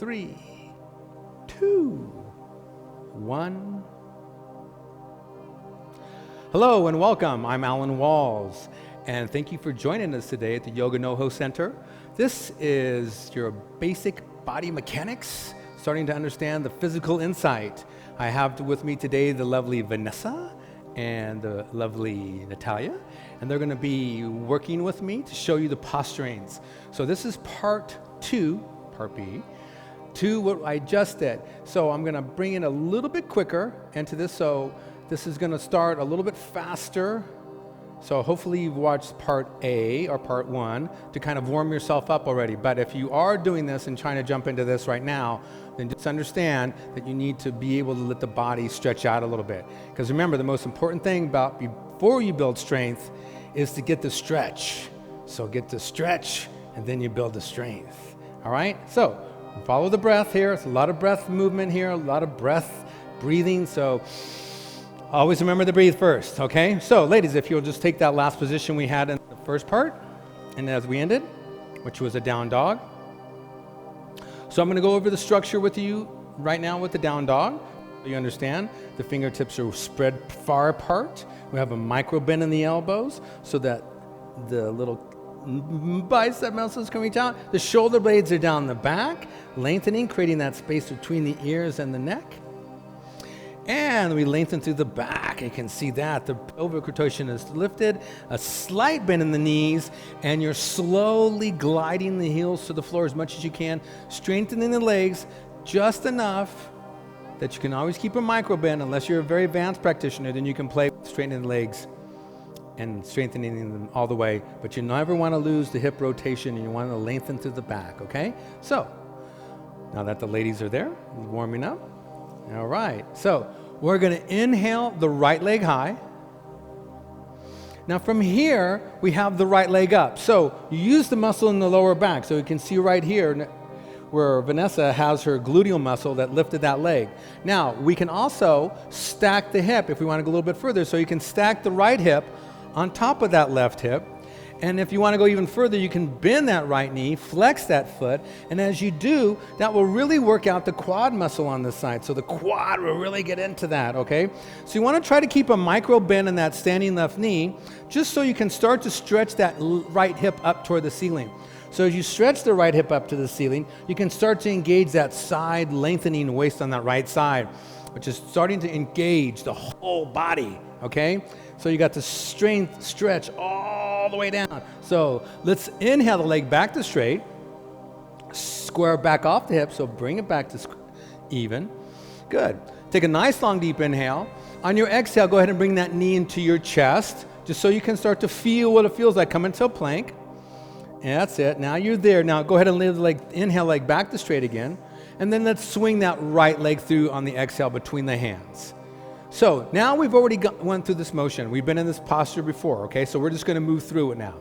3, 2, 1. Hello and welcome. I'm Alan Walls, and thank you for joining us today at the Yoga NoHo Center. This is your basic body mechanics, starting to understand the physical insight. I have with me today the lovely Vanessa and the lovely Natalia, and they're going to be working with me to show you the posturings. So this is part B, to what I just did. So I'm going to bring it a little bit quicker into this. So this is going to start a little bit faster. So hopefully you've watched part A or part 1 to kind of warm yourself up already. But if you are doing this and trying to jump into this right now, then just understand that you need to be able to let the body stretch out a little bit. Because remember, the most important thing about before you build strength is to get the stretch. So get the stretch and then you build the strength. All right? So follow the breath here. It's a lot of breath movement here, a lot of breath breathing. So always remember to breathe first, okay? So, ladies, if you'll just take that last position we had in the first part, and as we ended, which was a down dog. So I'm going to go over the structure with you right now with the down dog. You understand the fingertips are spread far apart. We have a micro bend in the elbows so that the little bicep muscles can reach out. The shoulder blades are down the back, lengthening, creating that space between the ears and the neck. And we lengthen through the back. You can see that. The pelvic rotation is lifted, a slight bend in the knees, and you're slowly gliding the heels to the floor as much as you can, strengthening the legs just enough that you can always keep a micro bend. Unless you're a very advanced practitioner, then you can play with straightening the legs and strengthening them all the way. But you never want to lose the hip rotation, and you want to lengthen through the back, okay? So, now that the ladies are there, warming up. All right, so we're going to inhale the right leg high. Now from here, we have the right leg up. So you use the muscle in the lower back. So you can see right here where Vanessa has her gluteal muscle that lifted that leg. Now we can also stack the hip if we want to go a little bit further. So you can stack the right hip on top of that left hip. And if you want to go even further, you can bend that right knee, flex that foot, and as you do, that will really work out the quad muscle on this side. So the quad will really get into that, okay? So you want to try to keep a micro bend in that standing left knee, just so you can start to stretch that right hip up toward the ceiling. So as you stretch the right hip up to the ceiling, you can start to engage that side lengthening waist on that right side, which is starting to engage the whole body, okay? So you got the strength stretch all the way down. So let's inhale the leg back to straight, square back off the hip, so bring it back to even. Good. Take a nice long deep inhale. On your exhale, go ahead and bring that knee into your chest, just so you can start to feel what it feels like. Come into a plank. And that's it. Now you're there. Now go ahead and leave the leg, inhale leg back to straight again. And then let's swing that right leg through on the exhale between the hands. So now we've already went through this motion. We've been in this posture before, okay? So we're just going to move through it now.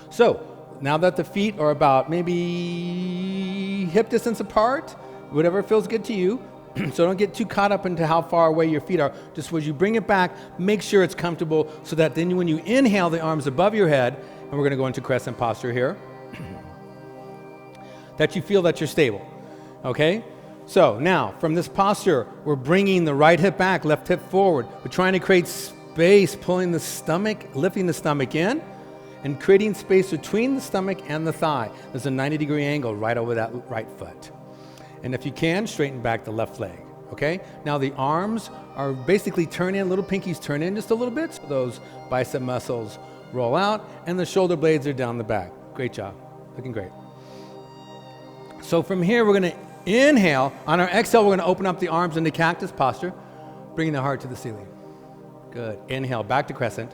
So now that the feet are about maybe hip distance apart, whatever feels good to you, so don't get too caught up into how far away your feet are. Just as you bring it back, make sure it's comfortable so that then when you inhale, the arms above your head, and we're going to go into crescent posture here, that you feel that you're stable, okay? So now, from this posture, we're bringing the right hip back, left hip forward. We're trying to create space, pulling the stomach, lifting the stomach in, and creating space between the stomach and the thigh. There's a 90-degree angle right over that right foot. And if you can, straighten back the left leg, okay? Now the arms are basically turn in, little pinkies turn in just a little bit, so those bicep muscles roll out, and the shoulder blades are down the back. Great job. Looking great. So from here, we're going to inhale. On our exhale, we're going to open up the arms into cactus posture, bringing the heart to the ceiling. Good. Inhale, back to crescent.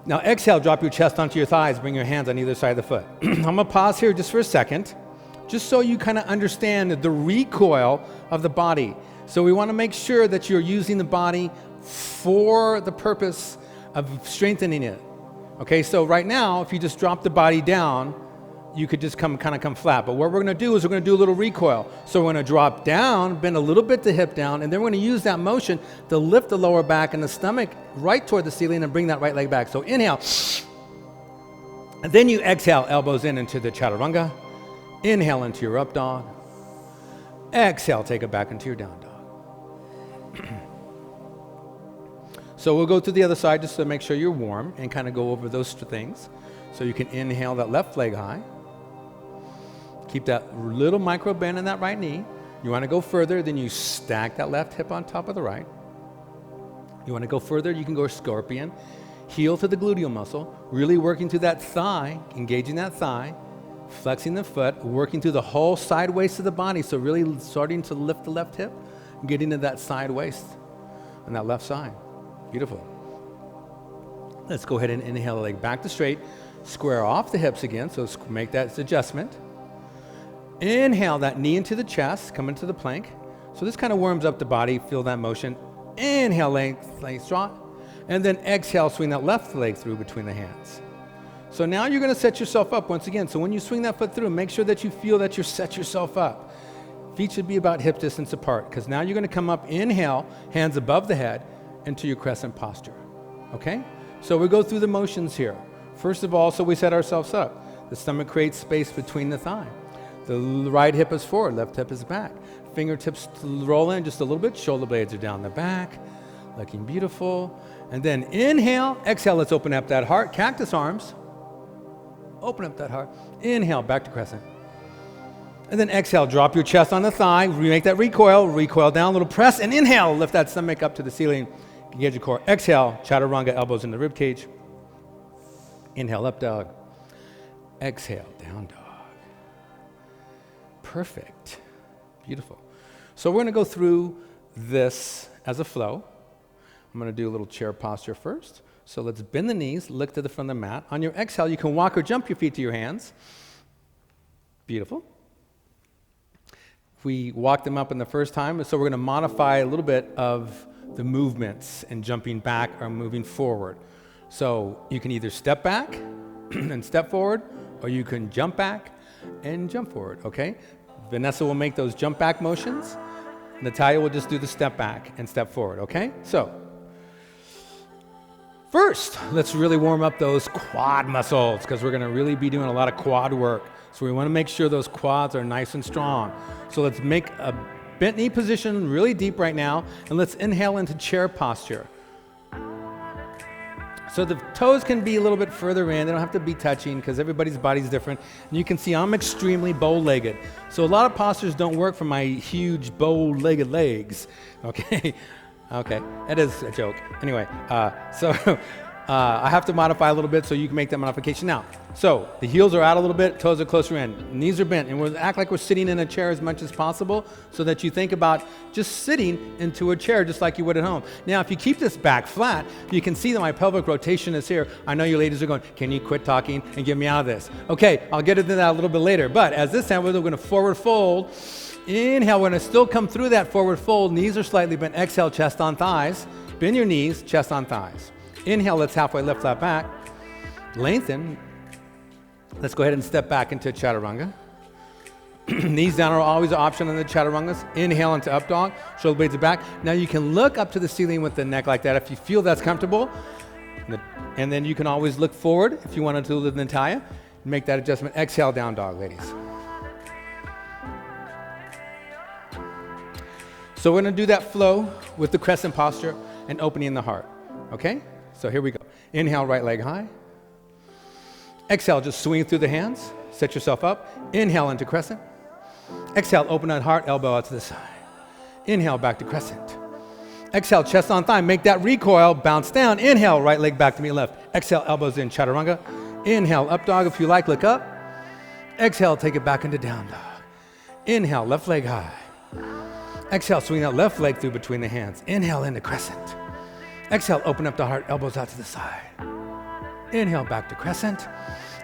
Now exhale, drop your chest onto your thighs, bring your hands on either side of the foot. I'm going to pause here just for a second, just so you kind of understand the recoil of the body. So we want to make sure that you're using the body for the purpose of strengthening it. Okay, so right now, if you just drop the body down, you could just come flat. But what we're going to do is we're going to do a little recoil. So we're going to drop down, bend a little bit the hip down, and then we're going to use that motion to lift the lower back and the stomach right toward the ceiling and bring that right leg back. So inhale. And then you exhale, elbows in into the chaturanga. Inhale into your up dog. Exhale, take it back into your down dog. So we'll go to the other side just to make sure you're warm and kind of go over those things. So you can inhale that left leg high. Keep that little micro bend in that right knee. You want to go further, then you stack that left hip on top of the right. You want to go further, you can go scorpion. Heel to the gluteal muscle, really working through that thigh, engaging that thigh, flexing the foot, working through the whole side waist of the body. So really starting to lift the left hip and getting to that side waist on that left side. Beautiful. Let's go ahead and inhale the leg back to straight. Square off the hips again, so make that adjustment. Inhale that knee into the chest, come into the plank. So this kind of warms up the body, feel that motion. Inhale, length draw. And then exhale, swing that left leg through between the hands. So now you're going to set yourself up once again. So when you swing that foot through, make sure that you feel that you set yourself up. Feet should be about hip distance apart, because now you're going to come up, inhale, hands above the head, into your crescent posture. Okay? So we go through the motions here. First of all, so we set ourselves up. The stomach creates space between the thigh. The right hip is forward, left hip is back. Fingertips roll in just a little bit, shoulder blades are down the back, looking beautiful. And then inhale, exhale, let's open up that heart, cactus arms. Open up that heart. Inhale, back to crescent. And then exhale, drop your chest on the thigh, make that recoil down, a little press, and inhale, lift that stomach up to the ceiling, engage your core. Exhale, chaturanga, elbows in the rib cage. Inhale, up dog. Exhale, down dog. Perfect. Beautiful. So we're going to go through this as a flow. I'm going to do a little chair posture first. So let's bend the knees, look to the front of the mat. On your exhale, you can walk or jump your feet to your hands. Beautiful. We walked them up in the first time, so we're going to modify a little bit of the movements and jumping back or moving forward. So you can either step back and step forward, or you can jump back and jump forward, okay? Vanessa will make those jump back motions. Natalia will just do the step back and step forward, okay? So, first, let's really warm up those quad muscles, because we're gonna really be doing a lot of quad work. So we wanna make sure those quads are nice and strong. So let's make a bent knee position really deep right now, and let's inhale into chair posture. So the toes can be a little bit further in. They don't have to be touching, because everybody's body's different. And you can see I'm extremely bow-legged. So a lot of postures don't work for my huge bow-legged legs. Okay? Okay, that is a joke. Anyway, I have to modify a little bit so you can make that modification now. So the heels are out a little bit, toes are closer in, knees are bent, and we'll act like we're sitting in a chair as much as possible, so that you think about just sitting into a chair just like you would at home. Now, if you keep this back flat, you can see that my pelvic rotation is here. I know you ladies are going, can you quit talking and get me out of this? Okay, I'll get into that a little bit later, but as this time, we're going to forward fold. Inhale, we're going to still come through that forward fold. Knees are slightly bent. Exhale, chest on thighs. Bend your knees, chest on thighs. Inhale, let's halfway lift that back. Lengthen. Let's go ahead and step back into chaturanga. Knees down are always an option on the chaturangas. Inhale into up dog. Shoulder blades are back. Now you can look up to the ceiling with the neck like that if you feel that's comfortable. And then you can always look forward if you want to do the Natalia. Make that adjustment. Exhale, down dog, ladies. So we're going to do that flow with the crescent posture and opening the heart. Okay? So here we go. Inhale, right leg high. Exhale, just swing through the hands. Set yourself up. Inhale into crescent. Exhale, open that heart, elbow out to the side. Inhale, back to crescent. Exhale, chest on thigh. Make that recoil, bounce down. Inhale, right leg back to me left. Exhale, elbows in, chaturanga. Inhale, up dog if you like, look up. Exhale, take it back into down dog. Inhale, left leg high. Exhale, swing that left leg through between the hands. Inhale into crescent. Exhale, open up the heart, elbows out to the side. Inhale, back to crescent.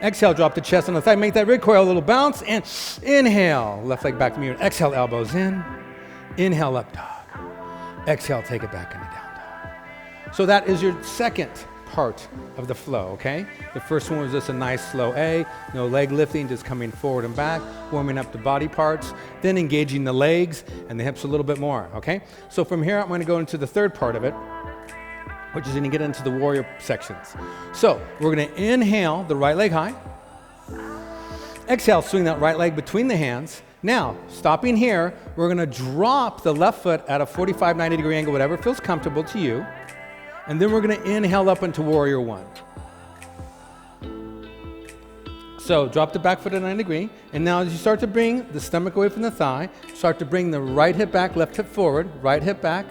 Exhale, drop the chest on the thigh, make that recoil, a little bounce, and inhale, left leg back to me. Exhale, elbows in. Inhale, up dog. Exhale, take it back into down dog. So that is your second part of the flow, okay? The first one was just a nice slow A, no leg lifting, just coming forward and back, warming up the body parts, then engaging the legs and the hips a little bit more, okay? So from here, I'm going to go into the third part of it, which is going to get into the warrior sections. So we're going to inhale the right leg high. Exhale, swing that right leg between the hands. Now, stopping here, we're gonna drop the left foot at a 45, 90-degree angle, whatever feels comfortable to you. And then we're gonna inhale up into Warrior One. So drop the back foot at a 90-degree, and now as you start to bring the stomach away from the thigh, start to bring the right hip back, left hip forward, right hip back,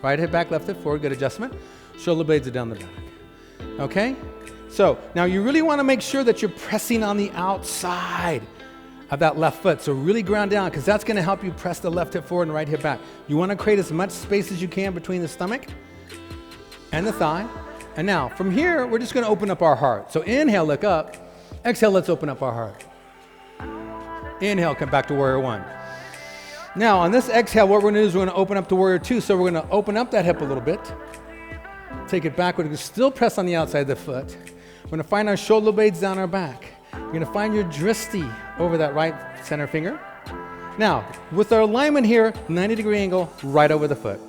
left hip forward, good adjustment. Shoulder blades are down the back, okay? So now you really wanna make sure that you're pressing on the outside of that left foot. So really ground down, because that's gonna help you press the left hip forward and right hip back. You wanna create as much space as you can between the stomach and the thigh. And now, from here, we're just gonna open up our heart. So inhale, look up. Exhale, let's open up our heart. Inhale, come back to Warrior One. Now, on this exhale, what we're gonna do is we're gonna open up to Warrior Two. So we're gonna open up that hip a little bit. Take it back. We're gonna still press on the outside of the foot. We're gonna find our shoulder blades down our back. You're gonna find your dristi over that right center finger. Now, with our alignment here, 90-degree angle, right over the foot.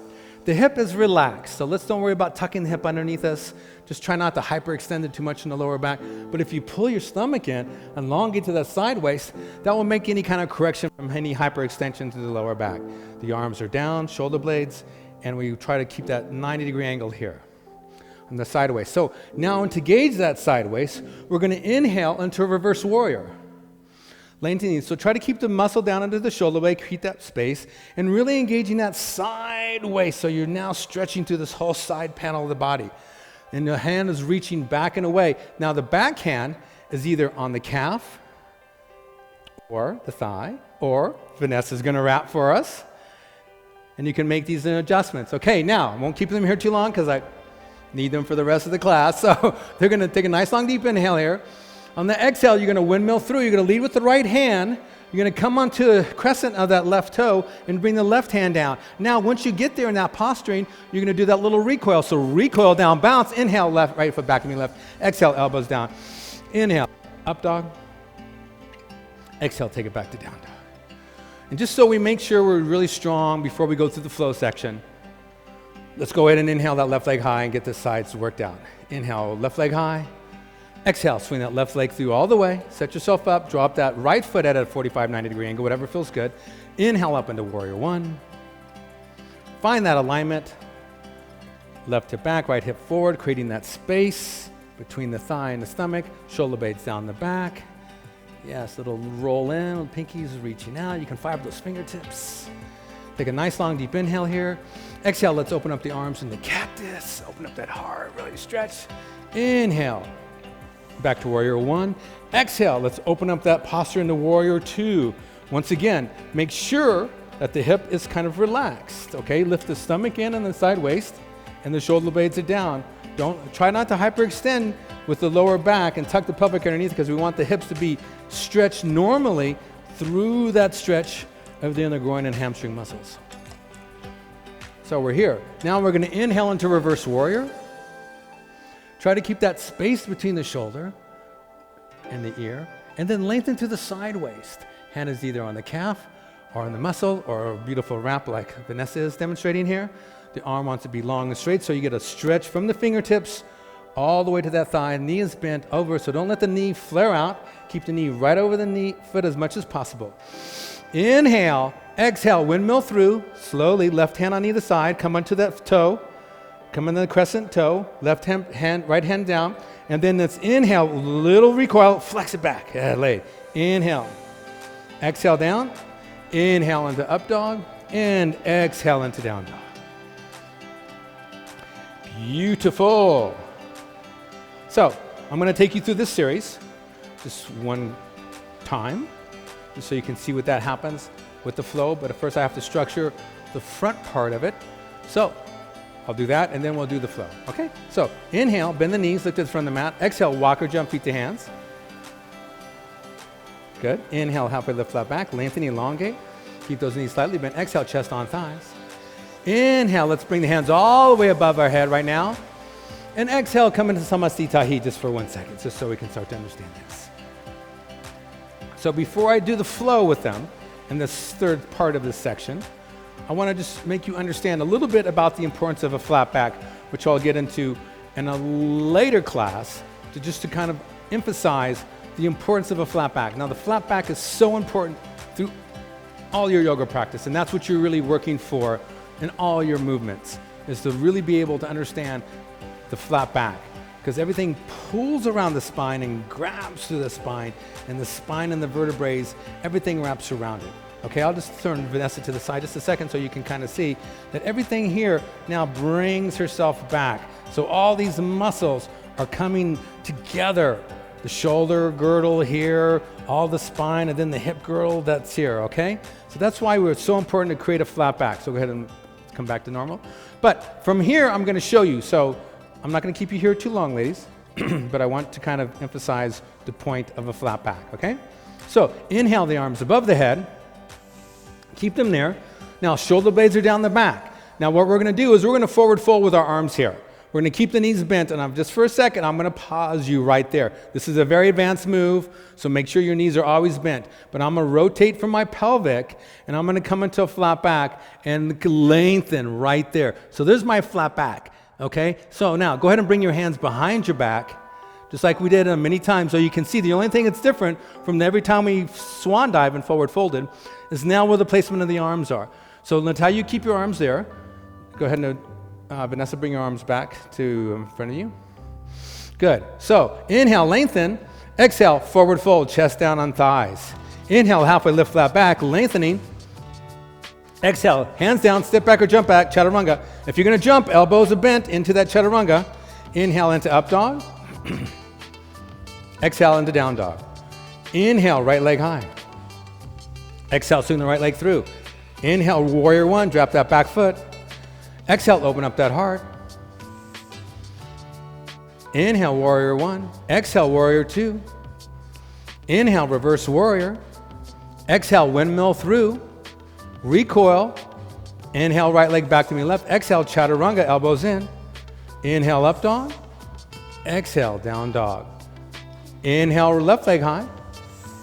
The hip is relaxed, so don't worry about tucking the hip underneath us. Just try not to hyperextend it too much in the lower back. But if you pull your stomach in and elongate to that side waist, that will make any kind of correction from any hyperextension to the lower back. The arms are down, shoulder blades, and we try to keep that 90-degree angle here on the side waist. So now to gauge that side waist, we're gonna inhale into a reverse warrior. Lengthening, so try to keep the muscle down into the shoulder blade, keep that space, and really engaging that side waist. So you're now stretching through this whole side panel of the body. And the hand is reaching back and away. Now the back hand is either on the calf, or the thigh, or Vanessa's gonna wrap for us. And you can make these adjustments. Okay, now, I won't keep them here too long because I need them for the rest of the class. So they're gonna take a nice long deep inhale here. On the exhale, you're gonna windmill through. You're gonna lead with the right hand. You're gonna come onto the crescent of that left toe and bring the left hand down. Now, once you get there in that posturing, you're gonna do that little recoil. So recoil down, bounce, inhale, left, right foot back to me left. Exhale, elbows down. Inhale, up dog. Exhale, take it back to down dog. And just so we make sure we're really strong before we go through the flow section, let's go ahead and inhale that left leg high and get the sides worked out. Inhale, left leg high. Exhale, swing that left leg through all the way. Set yourself up. Drop that right foot at a 45, 90-degree angle, whatever feels good. Inhale up into Warrior One. Find that alignment. Left hip back, right hip forward, creating that space between the thigh and the stomach. Shoulder blades down the back. Yes, little roll in, little pinkies reaching out. You can fire up those fingertips. Take a nice long deep inhale here. Exhale, let's open up the arms in the cactus. Open up that heart, really stretch. Inhale. Back to Warrior One. Exhale, let's open up that posture into Warrior Two. Once again, make sure that the hip is kind of relaxed, okay? Lift the stomach in and the side waist, and the shoulder blades are down. Try not to hyperextend with the lower back and tuck the pelvic underneath, because we want the hips to be stretched normally through that stretch of the inner groin and hamstring muscles. So we're here. Now we're gonna inhale into Reverse Warrior. Try to keep that space between the shoulder and the ear, and then lengthen to the side waist. Hand is either on the calf or on the muscle, or a beautiful wrap like Vanessa is demonstrating here. The arm wants to be long and straight, so you get a stretch from the fingertips all the way to that thigh. Knee is bent over, so don't let the knee flare out. Keep the knee right over the foot as much as possible. Inhale, exhale, windmill through, slowly, left hand on either side, come onto that toe. Come into the crescent toe, left hand, right hand down, and then let's inhale, little recoil, flex it back, lay. Inhale, exhale down, inhale into up dog, and exhale into down dog. Beautiful. So, I'm gonna take you through this series, just one time, just so you can see what that happens with the flow, but first I have to structure the front part of it. So, I'll do that, and then we'll do the flow, okay? So, inhale, bend the knees, look to the front of the mat. Exhale, walk or jump, feet to hands. Good. Inhale, halfway lift flat back, lengthen, elongate. Keep those knees slightly bent. Exhale, chest on thighs. Inhale, let's bring the hands all the way above our head right now. And exhale, come into Samasthita just for 1 second, just so we can start to understand this. So before I do the flow with them, in this third part of this section, I want to just make you understand a little bit about the importance of a flat back, which I'll get into in a later class, to kind of emphasize the importance of a flat back. Now, the flat back is so important through all your yoga practice, and that's what you're really working for in all your movements, is to really be able to understand the flat back, because everything pulls around the spine and grabs through the spine, and the spine and the vertebrae, everything wraps around it. Okay, I'll just turn Vanessa to the side just a second so you can kind of see that everything here now brings herself back. So all these muscles are coming together. The shoulder girdle here, all the spine, and then the hip girdle that's here, okay? So that's why it's so important to create a flat back. So go ahead and come back to normal. But from here, I'm going to show you. So I'm not going to keep you here too long, ladies, but I want to kind of emphasize the point of a flat back, okay? So inhale the arms above the head. Keep them there. Now, shoulder blades are down the back. Now, what we're going to do is we're going to forward fold with our arms here. We're going to keep the knees bent, and just for a second, I'm going to pause you right there. This is a very advanced move, so make sure your knees are always bent. But I'm going to rotate from my pelvic, and I'm going to come into a flat back and lengthen right there. So there's my flat back, okay? So now, go ahead and bring your hands behind your back, just like we did many times. So you can see the only thing that's different from every time we swan dive and forward folded is now where the placement of the arms are. So that's how you keep your arms there. Go ahead and, Vanessa, bring your arms back to in front of you. Good. So inhale, lengthen. Exhale, forward fold, chest down on thighs. Inhale, halfway lift, flat back, lengthening. Exhale, hands down, step back or jump back, chaturanga. If you're going to jump, elbows are bent into that chaturanga. Inhale into up dog. Exhale into down dog. Inhale, right leg high. Exhale, swing the right leg through. Inhale, warrior one, drop that back foot. Exhale, open up that heart. Inhale, warrior one. Exhale, warrior two. Inhale, reverse warrior. Exhale, windmill through. Recoil. Inhale, right leg back to me left. Exhale, chaturanga, elbows in. Inhale, up dog. Exhale, down dog. Inhale, left leg high.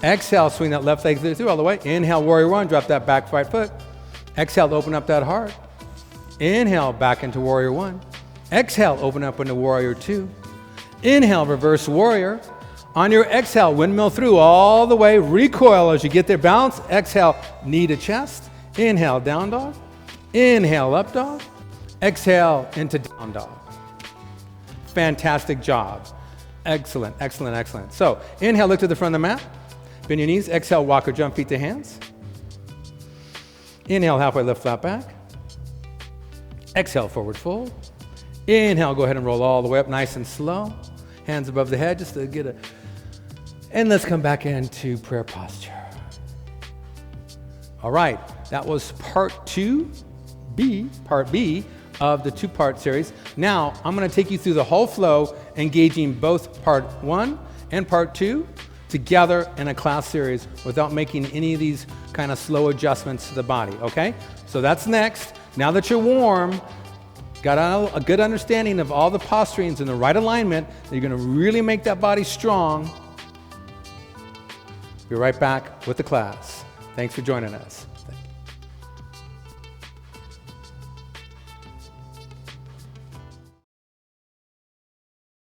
Exhale, swing that left leg through all the way. Inhale, warrior one, drop that back right foot. Exhale, open up that heart. Inhale, back into warrior one. Exhale, open up into warrior two. Inhale, reverse warrior. On your exhale, windmill through all the way. Recoil as you get there. Balance. Exhale, knee to chest. Inhale, down dog. Inhale, up dog. Exhale, into down dog. Fantastic job. Excellent, excellent, excellent. So inhale, look to the front of the mat. Bend your knees. Exhale, walk or jump, feet to hands. Inhale, halfway lift, flat back. Exhale, forward fold. Inhale, go ahead and roll all the way up nice and slow. Hands above the head just to get a... And let's come back into prayer posture. All right, that was part B of the two-part series. Now, I'm going to take you through the whole flow, engaging both part 1 and part 2 together in a class series without making any of these kind of slow adjustments to the body, okay? So that's next. Now that you're warm, got a good understanding of all the posturings in the right alignment, you're going to really make that body strong. Be right back with the class. Thanks for joining us.